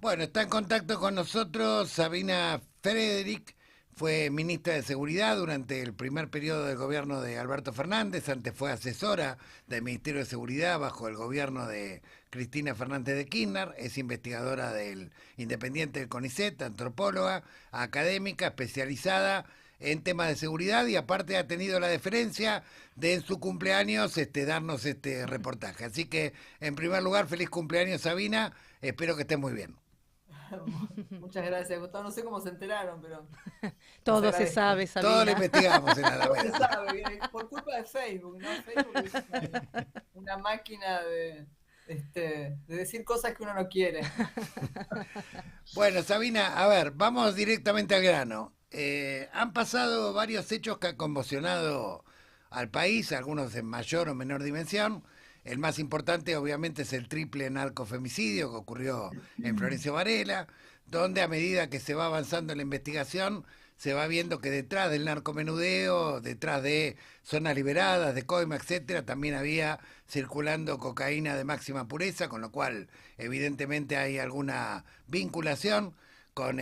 Bueno, está en contacto con nosotros Sabina Frederick, fue ministra de Seguridad durante el primer periodo del gobierno de Alberto Fernández, antes fue asesora del Ministerio de Seguridad bajo el gobierno de Cristina Fernández de Kirchner, es investigadora del Independiente del CONICET, antropóloga, académica, especializada en temas de seguridad y aparte ha tenido la deferencia de en su cumpleaños darnos este reportaje. Así que, en primer lugar, feliz cumpleaños Sabina, espero que estés muy bien. Muchas gracias, Gustavo. No sé cómo se enteraron, pero les Todo se agradezco. sabe, Todo lo Sabina. investigamos en Todo se Alameda. sabe, por culpa de Facebook, ¿no? Facebook es una máquina de decir cosas que uno no quiere. Bueno, Sabina, a ver, vamos directamente al grano. Han pasado varios hechos que han conmocionado al país, algunos en mayor o menor dimensión. El más importante, obviamente, es el triple narcofemicidio que ocurrió en Florencio Varela, donde a medida que se va avanzando en la investigación, se va viendo que detrás del narcomenudeo, detrás de zonas liberadas, de coima, etcétera, también había circulando cocaína de máxima pureza, con lo cual evidentemente hay alguna vinculación con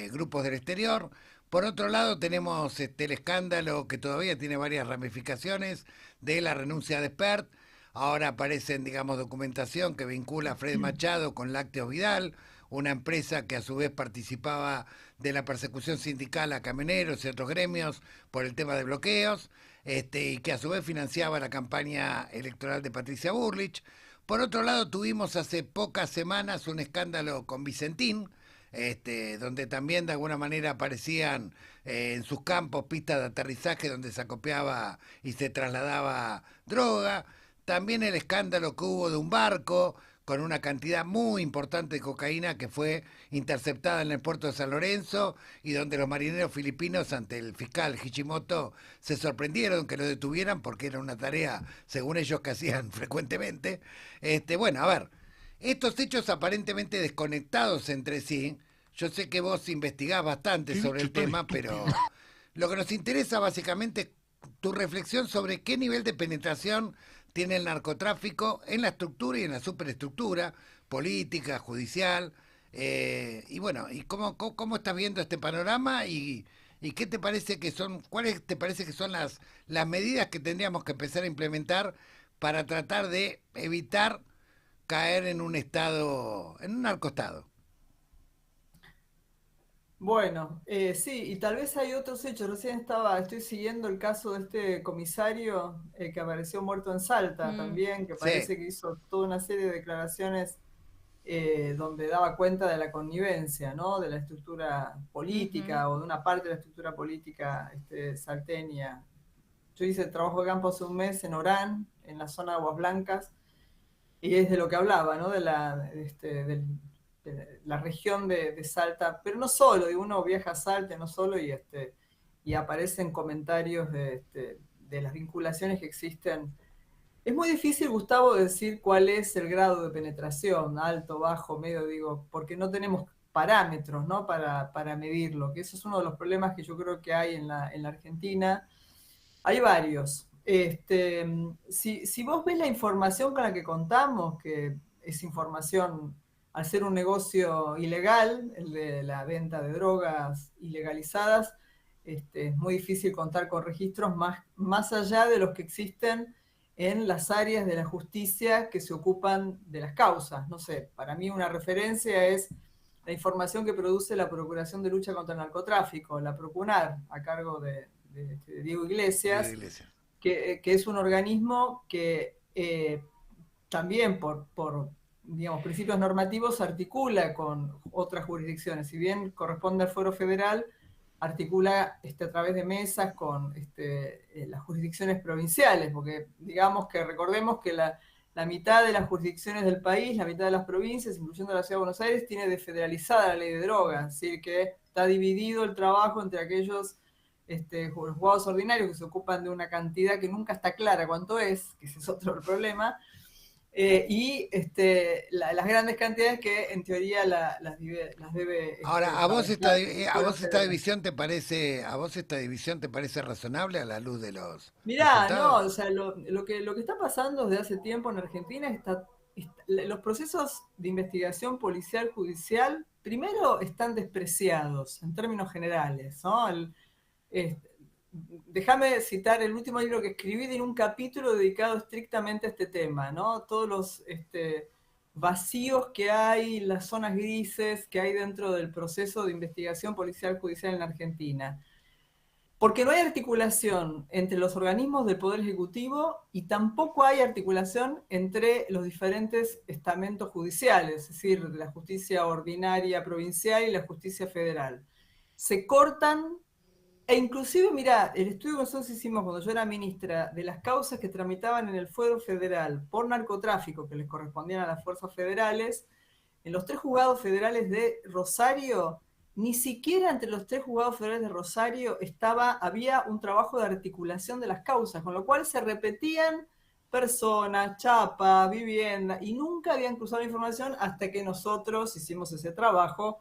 grupos del exterior. Por otro lado, tenemos el escándalo que todavía tiene varias ramificaciones de la renuncia de Spert. Ahora aparecen, digamos, documentación que vincula a Fred Machado con Lácteos Vidal, una empresa que a su vez participaba de la persecución sindical a camioneros y otros gremios por el tema de bloqueos, y que a su vez financiaba la campaña electoral de Patricia Burlich. Por otro lado, tuvimos hace pocas semanas un escándalo con Vicentín, donde también de alguna manera aparecían en sus campos pistas de aterrizaje donde se acopiaba y se trasladaba droga. También el escándalo que hubo de un barco con una cantidad muy importante de cocaína que fue interceptada en el puerto de San Lorenzo y donde los marineros filipinos ante el fiscal Hishimoto se sorprendieron que lo detuvieran porque era una tarea, según ellos, que hacían frecuentemente. Bueno, a ver, estos hechos aparentemente desconectados entre sí, yo sé que vos investigás bastante Qué sobre bicho el tan tema, estúpido. pero lo que nos interesa básicamente es tu reflexión sobre qué nivel de penetración tiene el narcotráfico en la estructura y en la superestructura política, judicial, y bueno, y cómo estás viendo este panorama y qué te parece que son, cuáles te parece que son las medidas que tendríamos que empezar a implementar para tratar de evitar caer en un estado, en un narcoestado. Bueno, sí, y tal vez hay otros hechos. Estoy siguiendo el caso de este comisario que apareció muerto en Salta Mm, también, que Sí. parece que hizo toda una serie de declaraciones donde daba cuenta de la connivencia, ¿no? De la estructura ujú. política o de una parte de la estructura política salteña. Yo hice trabajo de campo hace un mes en Orán, en la zona de Aguas Blancas, y es de lo que hablaba, ¿no? De la región de Salta, pero no solo, digo, uno viaja a Salta, no solo, y aparecen comentarios de las vinculaciones que existen. Es muy difícil, Gustavo, decir cuál es el grado de penetración, alto, bajo, medio, digo, porque no tenemos parámetros, ¿no? Para medirlo, que eso es uno de los problemas que yo creo que hay en la Argentina. Hay varios. Si vos ves la información con la que contamos, que es información, al ser un negocio ilegal, el de la venta de drogas ilegalizadas, es muy difícil contar con registros más allá de los que existen en las áreas de la justicia que se ocupan de las causas. No sé, para mí una referencia es la información que produce la Procuración de Lucha contra el Narcotráfico, la Procunar, a cargo de Diego Diego Iglesias, Iglesias. que es un organismo que también digamos, principios normativos se articula con otras jurisdicciones. Si bien corresponde al fuero federal, articula a través de mesas con las jurisdicciones provinciales, porque digamos que recordemos que la mitad de las jurisdicciones del país, la mitad de las provincias, incluyendo la Ciudad de Buenos Aires, tiene desfederalizada la ley de drogas, es decir, que está dividido el trabajo entre aquellos los juzgados ordinarios que se ocupan de una cantidad que nunca está clara cuánto es, que ese es otro el problema, las grandes cantidades que en teoría las debe Ahora, manejar el a fuero vos esta federal. división te parece, a vos esta división te parece razonable a la luz de los Mirá, no, resultados? o sea, lo que está pasando desde hace tiempo en Argentina los procesos de investigación policial judicial, primero están despreciados en términos generales, ¿no? Déjame citar el último libro que escribí en un capítulo dedicado estrictamente a este tema, ¿no? Todos los vacíos que hay, las zonas grises que hay dentro del proceso de investigación policial judicial en la Argentina. Porque no hay articulación entre los organismos del Poder Ejecutivo y tampoco hay articulación entre los diferentes estamentos judiciales, es decir, la justicia ordinaria provincial y la justicia federal. Se cortan, e inclusive, mira, el estudio que nosotros hicimos cuando yo era ministra de las causas que tramitaban en el fuero federal por narcotráfico que les correspondían a las fuerzas federales, en los 3 juzgados federales de Rosario, ni siquiera entre los 3 juzgados federales de Rosario había un trabajo de articulación de las causas, con lo cual se repetían personas, chapa, vivienda, y nunca habían cruzado la información hasta que nosotros hicimos ese trabajo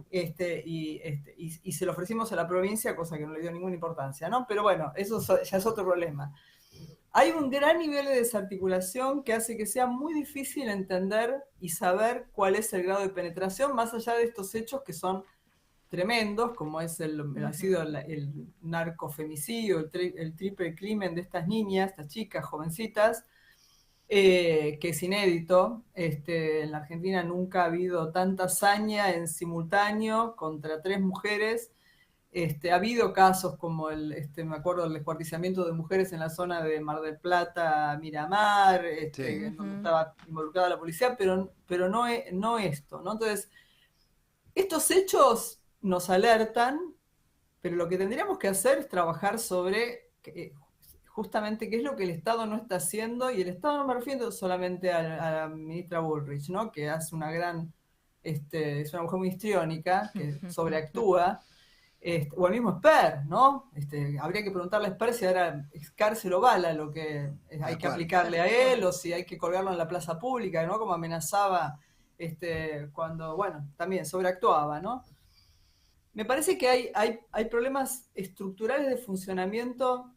y se lo ofrecimos a la provincia, cosa que no le dio ninguna importancia, ¿no? Pero bueno, eso ya es otro problema. Hay un gran nivel de desarticulación que hace que sea muy difícil entender y saber cuál es el grado de penetración, más allá de estos hechos que son tremendos, como es ha sido el narcofemicidio, el triple crimen de estas niñas, estas chicas jovencitas, que es inédito. En la Argentina nunca ha habido tanta hazaña en simultáneo contra 3 mujeres. Ha habido casos como me acuerdo del descuartizamiento de mujeres en la zona de Mar del Plata, Miramar, Sí. donde estaba involucrada la policía, pero no esto, ¿no? Entonces, estos hechos nos alertan, pero lo que tendríamos que hacer es trabajar sobre justamente qué es lo que el Estado no está haciendo, y el Estado no me refiero solamente a la ministra Bullrich, ¿no? Que hace una gran, es una mujer muy histriónica, que sobreactúa, o el mismo Esper, ¿no? Habría que preguntarle a Esper si ahora es cárcel o bala lo que hay que aplicarle a él, o si hay que colgarlo en la plaza pública, ¿no? Como amenazaba cuando, bueno, también sobreactuaba, ¿no? Me parece que hay problemas estructurales de funcionamiento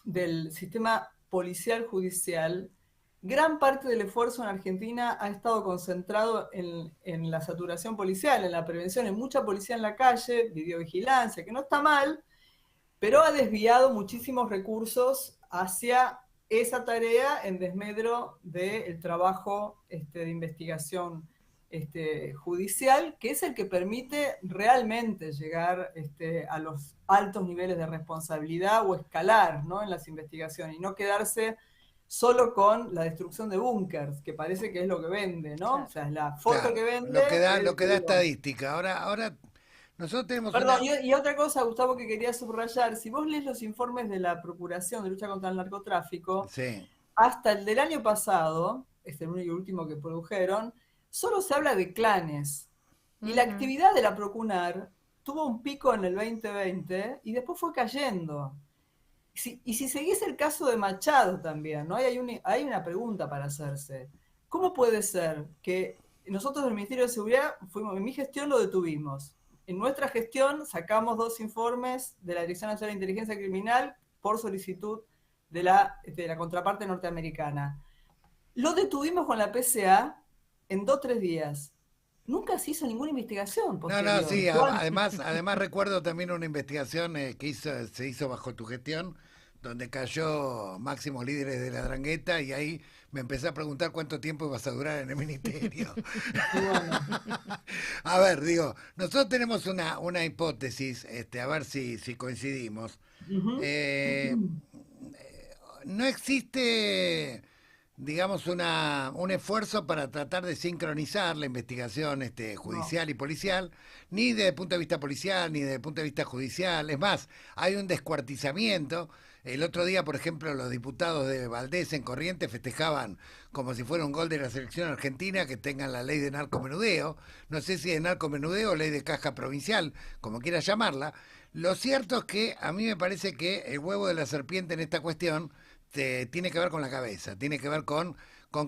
del sistema policial judicial. Gran parte del esfuerzo en Argentina ha estado concentrado en la saturación policial, en la prevención, en mucha policía en la calle, videovigilancia, que no está mal, pero ha desviado muchísimos recursos hacia esa tarea en desmedro del trabajo de investigación judicial, que es el que permite realmente llegar a los altos niveles de responsabilidad o escalar, ¿no? En las investigaciones, y no quedarse solo con la destrucción de búnkers, que parece que es lo que vende, ¿no? Claro. O sea, es la foto Claro, que vende. lo que da estadística. Ahora nosotros tenemos Perdón, una... y otra cosa, Gustavo, que quería subrayar: si vos lees los informes de la Procuración de Lucha contra el Narcotráfico, Sí, hasta el del año pasado, el único y último que produjeron, solo se habla de clanes. Y la actividad de la Procunar tuvo un pico en el 2020 y después fue cayendo. Y si seguís el caso de Machado también, ¿no? Hay una pregunta para hacerse. ¿Cómo puede ser que nosotros del Ministerio de Seguridad en mi gestión lo detuvimos? En nuestra gestión sacamos 2 informes de la Dirección Nacional de Inteligencia Criminal por solicitud de la contraparte norteamericana. Lo detuvimos con la PCA en 2 o 3 días. Nunca se hizo ninguna investigación posterior. no, sí, además recuerdo también una investigación que se hizo bajo tu gestión, donde cayó máximos líderes de la Drangheta, y ahí me empecé a preguntar cuánto tiempo ibas a durar en el ministerio. Y bueno, A ver, digo, nosotros tenemos una hipótesis, a ver si coincidimos. Eh, no existe, digamos, un esfuerzo para tratar de sincronizar la investigación no. judicial y policial, ni desde el punto de vista policial, ni desde el punto de vista judicial. Es más, hay un descuartizamiento. El otro día, por ejemplo, los diputados de Valdés en Corrientes festejaban como si fuera un gol de la selección argentina que tengan la ley de narcomenudeo. No sé si de narcomenudeo o ley de caja provincial, como quieras llamarla. Lo cierto es que a mí me parece que el huevo de la serpiente en esta cuestión tiene que ver con la cabeza, tiene que ver con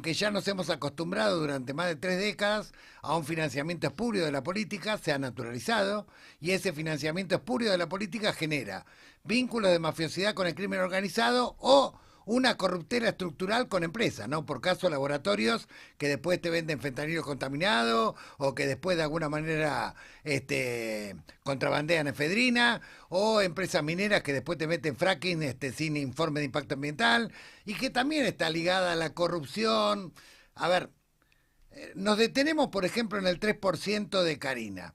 que ya nos hemos acostumbrado durante más de 3 décadas a un financiamiento espurio de la política, se ha naturalizado, y ese financiamiento espurio de la política genera vínculos de mafiosidad con el crimen organizado o una corruptela estructural con empresas, ¿no? Por caso laboratorios que después te venden fentanilo contaminado o que después de alguna manera contrabandean efedrina o empresas mineras que después te meten fracking sin informe de impacto ambiental y que también está ligada a la corrupción. A ver, nos detenemos, por ejemplo, en el 3% de Karina,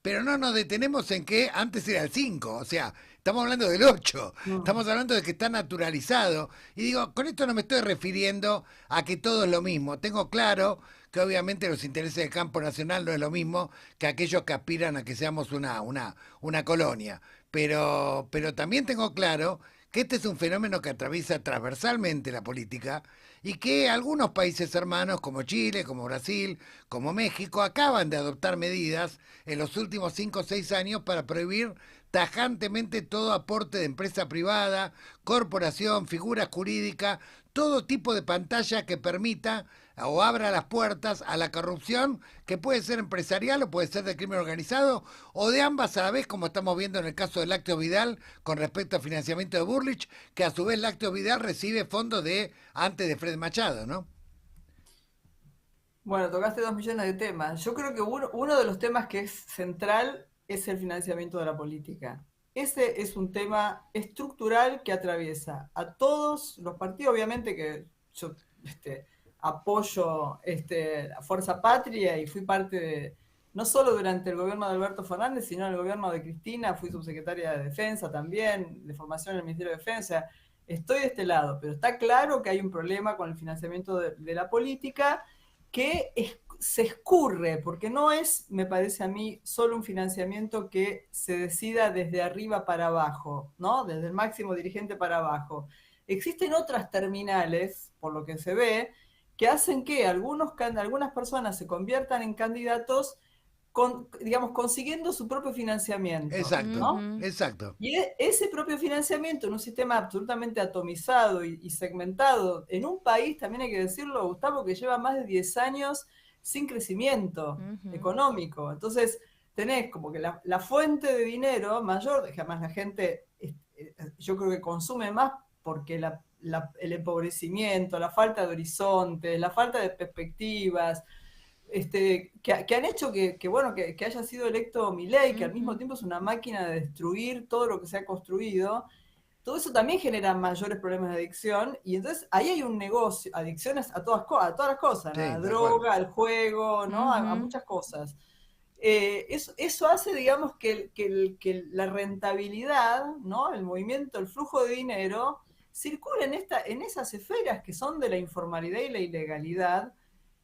pero no nos detenemos en que antes era el 5%, o sea, estamos hablando del 8%, No. estamos hablando de que está naturalizado. Y digo, con esto no me estoy refiriendo a que todo es lo mismo. Tengo claro que obviamente los intereses del campo nacional no es lo mismo que aquellos que aspiran a que seamos una colonia. Pero también tengo claro que este es un fenómeno que atraviesa transversalmente la política y que algunos países hermanos como Chile, como Brasil, como México, acaban de adoptar medidas en los últimos 5 o 6 años para prohibir tajantemente todo aporte de empresa privada, corporación, figura jurídica, todo tipo de pantalla que permita o abra las puertas a la corrupción, que puede ser empresarial o puede ser de crimen organizado, o de ambas a la vez, como estamos viendo en el caso de Lácteo Vidal con respecto al financiamiento de Burlich, que a su vez Lácteo Vidal recibe fondos de antes de Fred Machado, ¿no? Bueno, tocaste 2 millones de temas. Yo creo que uno de los temas que es central es el financiamiento de la política. Ese es un tema estructural que atraviesa a todos los partidos. Obviamente que yo apoyo a Fuerza Patria y fui parte de, no solo durante el gobierno de Alberto Fernández, sino en el gobierno de Cristina, fui subsecretaria de Defensa también, de formación en el Ministerio de Defensa. Estoy de este lado, pero está claro que hay un problema con el financiamiento de la política que se escurre, porque no es, me parece a mí, solo un financiamiento que se decida desde arriba para abajo, ¿no? Desde el máximo dirigente para abajo. Existen otras terminales, por lo que se ve, que hacen que algunas personas se conviertan en candidatos digamos, consiguiendo su propio financiamiento, Exacto, ¿no? Ujú. exacto. Y ese propio financiamiento en un sistema absolutamente atomizado y segmentado, en un país, también hay que decirlo, Gustavo, que lleva más de 10 años sin crecimiento Ujú. económico. Entonces, tenés como que la fuente de dinero mayor, que además la gente, yo creo que consume más porque el empobrecimiento, la falta de horizontes, la falta de perspectivas, que han hecho bueno, que haya sido electo Milei, que al mismo Ujú. tiempo es una máquina de destruir todo lo que se ha construido, todo eso también genera mayores problemas de adicción, y entonces ahí hay un negocio, adicciones a todas las cosas, ¿no? A Sí, la tal cual. droga, al juego, ¿no? A Ujú. muchas cosas. Eso hace, digamos, que la rentabilidad, ¿no? El movimiento, el flujo de dinero, circula en esas esferas que son de la informalidad y la ilegalidad,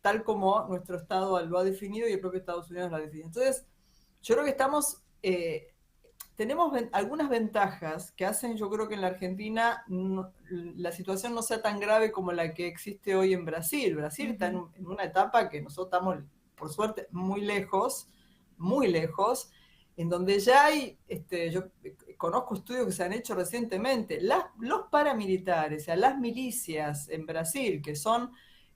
tal como nuestro Estado lo ha definido y el propio Estados Unidos lo ha definido. Entonces, yo creo que tenemos algunas ventajas que hacen, yo creo que en la Argentina la situación no sea tan grave como la que existe hoy en Brasil. Brasil está Ujú. en una etapa que nosotros estamos, por suerte, muy lejos, en donde ya hay, yo conozco estudios que se han hecho recientemente, los paramilitares, o sea, las milicias en Brasil, que son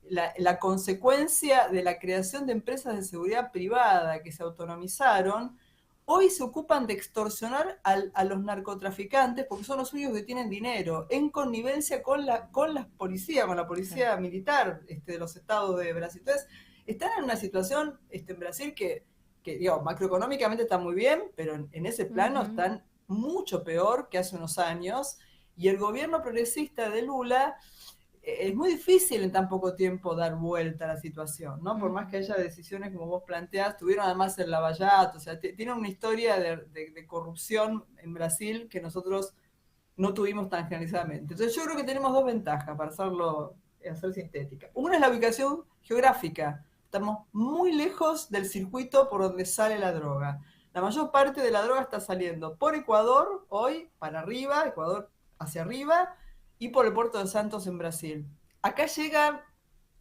la consecuencia de la creación de empresas de seguridad privada que se autonomizaron, hoy se ocupan de extorsionar a los narcotraficantes porque son los únicos que tienen dinero, en connivencia con la policía, con la Claro. policía militar de los estados de Brasil. Entonces, están en una situación en Brasil que, digo, macroeconómicamente está muy bien, pero en ese plano Ujú. están mucho peor que hace unos años. Y el gobierno progresista de Lula es muy difícil en tan poco tiempo dar vuelta a la situación, ¿no? Por más Ujú. que haya decisiones como vos planteás, tuvieron además el Lavallato, o sea, tienen una historia de corrupción en Brasil que nosotros no tuvimos tan generalizadamente. Entonces yo creo que tenemos dos ventajas para hacer sintética. Una es la ubicación geográfica. Estamos muy lejos del circuito por donde sale la droga. La mayor parte de la droga está saliendo por Ecuador, hoy, para arriba, Ecuador hacia arriba, y por el puerto de Santos en Brasil. Acá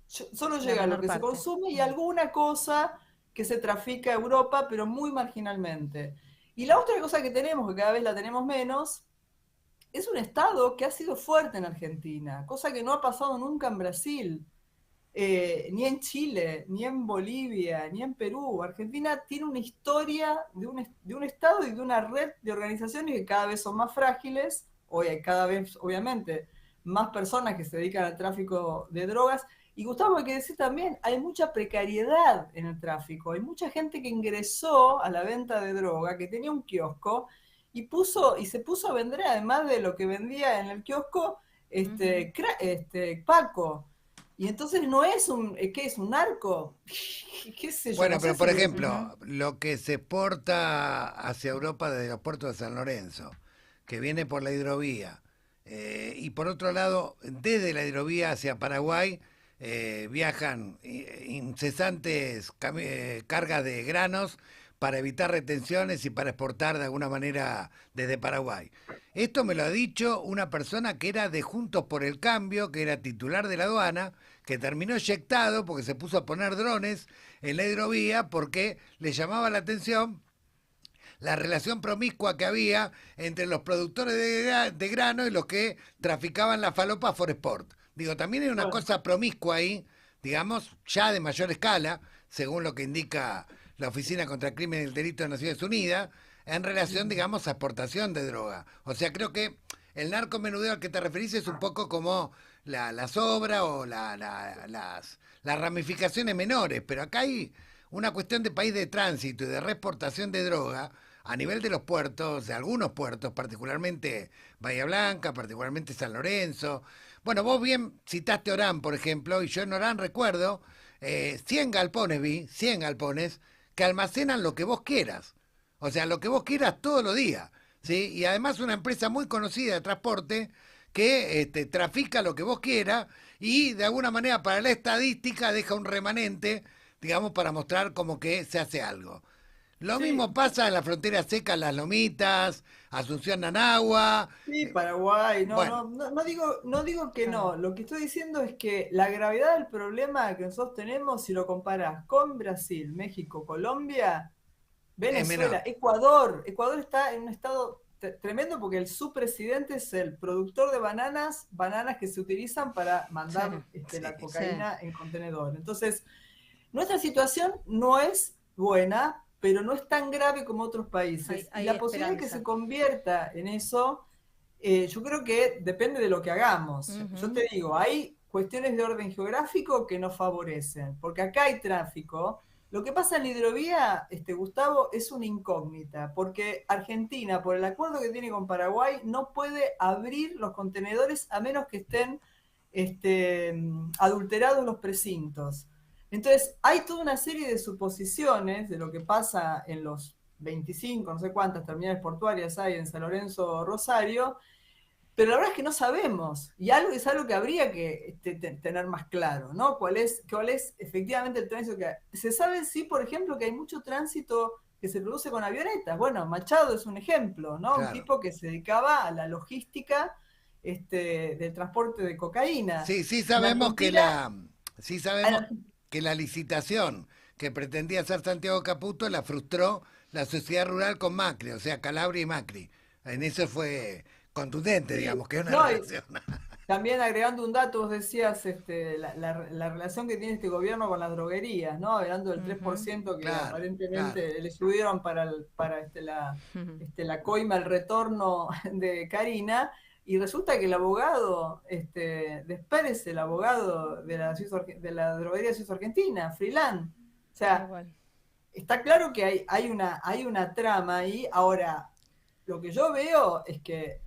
solo La llega lo menor que se parte. consume y Mm. alguna cosa que se trafica a Europa, pero muy marginalmente. Y la otra cosa que tenemos, que cada vez la tenemos menos, es un Estado que ha sido fuerte en Argentina, cosa que no ha pasado nunca en Brasil, ni en Chile, ni en Bolivia, ni en Perú. Argentina tiene una historia de un Estado y de una red de organizaciones que cada vez son más frágiles, hoy hay cada vez, obviamente, más personas que se dedican al tráfico de drogas. Y Gustavo, hay que decir también, hay mucha precariedad en el tráfico. Hay mucha gente que ingresó a la venta de droga, que tenía un kiosco y se puso a vender, además de lo que vendía en el kiosco, Paco. Y entonces no es ¿qué es? ¿Un narco? ¿Qué sé yo? Bueno, No sé pero si por le... ejemplo, lo que se exporta hacia Europa desde los puertos de San Lorenzo, que viene por la hidrovía, y por otro lado, desde la hidrovía hacia Paraguay, viajan incesantes cargas de granos para evitar retenciones y para exportar de alguna manera desde Paraguay. Esto me lo ha dicho una persona que era de Juntos por el Cambio, que era titular de la aduana, que terminó eyectado porque se puso a poner drones en la hidrovía porque le llamaba la atención la relación promiscua que había entre los productores de grano y los que traficaban la falopa for sport. Digo, también hay una Bueno, cosa promiscua ahí, digamos, ya de mayor escala, según lo que indica la Oficina contra el Crimen y el Delito de Naciones Unidas, en relación, digamos, a exportación de droga. O sea, creo que el narcomenudeo al que te referís es un poco como la sobra o las ramificaciones menores, pero acá hay una cuestión de país de tránsito y de reexportación de droga a nivel de los puertos, de algunos puertos, particularmente Bahía Blanca, particularmente San Lorenzo. Bueno, vos bien citaste Orán, por ejemplo, y yo en Orán recuerdo 100 galpones, vi, 100 galpones, que almacenan lo que vos quieras. O sea, lo que vos quieras todos los días. ¿Sí? Y además una empresa muy conocida de transporte que trafica lo que vos quieras y de alguna manera para la estadística deja un remanente, digamos, para mostrar como que se hace algo. Lo sí, mismo pasa en la frontera seca, Las Lomitas, Asunción Nanagua. sí, Paraguay, Bueno, no digo que Claro. no. Lo que estoy diciendo es que la gravedad del problema que nosotros tenemos, si lo comparas con Brasil, México, Colombia, es Venezuela, menor. Ecuador está en un estado tremendo porque su presidente es el productor de bananas, bananas que se utilizan para Sí, mandar Sí. la sí. cocaína en contenedor. Entonces, nuestra situación no es buena, pero no es tan grave como otros países. Y Hay la posibilidad de que se esperanza. convierta en eso, yo creo que depende de lo que hagamos. Yo Ujú. te digo, hay cuestiones de orden geográfico que nos favorecen, porque acá hay tráfico. Lo que pasa en la hidrovía, Gustavo, es una incógnita, porque Argentina, por el acuerdo que tiene con Paraguay, no puede abrir los contenedores a menos que estén adulterados los precintos. Entonces, hay toda una serie de suposiciones de lo que pasa en los 25, no sé cuántas terminales portuarias hay en San Lorenzo, Rosario, pero la verdad es que no sabemos. Y algo es algo que habría que tener más claro, ¿no? Cuál es efectivamente el tránsito que hay? Se sabe, sí, por ejemplo, que hay mucho tránsito que se produce con avionetas. Bueno, Machado es un ejemplo, ¿no? Un Claro. tipo que se dedicaba a la logística del transporte de cocaína. Sí, En Argentina, sí en sabemos Argentina que la licitación que pretendía hacer Santiago Caputo la frustró la sociedad rural con Macri, o sea, Calabria y Macri. En eso fue contundente, sí, digamos, que es una no, relación. también agregando un dato, vos decías la relación que tiene este gobierno con las droguerías, ¿no? Hablando del tres por Ujú. ciento que Claro, claro. aparentemente le subieron para la coima, el retorno de Karina, y resulta que el abogado de Pérez, el abogado de la droguería Suizo Argentina, Freeland, o Tal sea, cual. está claro que hay una trama ahí. Ahora, lo que yo veo es que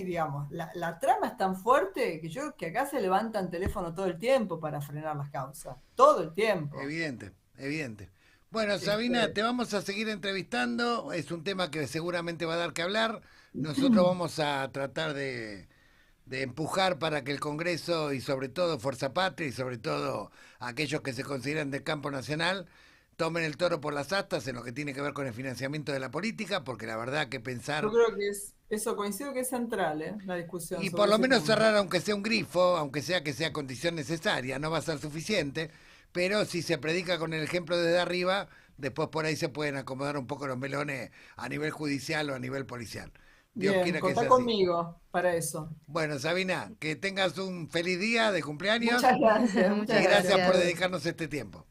digamos, la trama es tan fuerte que yo creo que acá se levantan teléfono todo el tiempo para frenar las causas. Todo el tiempo. Evidente, evidente. Bueno, Sabina, Este, te vamos a seguir entrevistando. Es un tema que seguramente va a dar que hablar. Nosotros vamos a tratar de empujar para que el Congreso y sobre todo Fuerza Patria y sobre todo aquellos que se consideran del campo nacional tomen el toro por las astas en lo que tiene que ver con el financiamiento de la política, porque la verdad que yo pensar creo que eso coincido que es central, la discusión y por sobre lo ese menos punto. cerrar aunque sea un grifo, aunque sea que sea condición necesaria, no va a ser suficiente, pero si se predica con el ejemplo desde arriba, después por ahí se pueden acomodar un poco los melones a nivel judicial o a nivel policial. Dios Bien, quiera que contá sea así. conmigo para eso. Bueno, Sabina, que tengas un feliz día de cumpleaños Muchas gracias, y muchas Muchas gracias gracias por por gracias. eso. dedicarnos este tiempo.